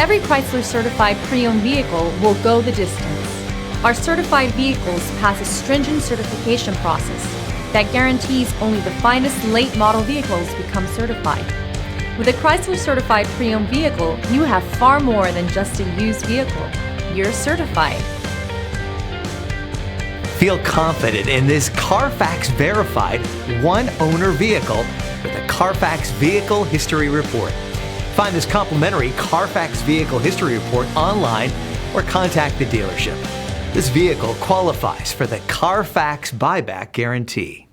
Every Chrysler certified pre-owned vehicle will go the distance. Our certified vehicles pass a stringent certification process that guarantees only the finest late model vehicles become certified. With a Chrysler certified pre-owned vehicle, you have far more than just a used vehicle. You're certified. Feel confident in this Carfax verified one-owner vehicle with a Carfax Vehicle History Report. Find this complimentary Carfax Vehicle History Report online or contact the dealership. This vehicle qualifies for the Carfax Buyback Guarantee.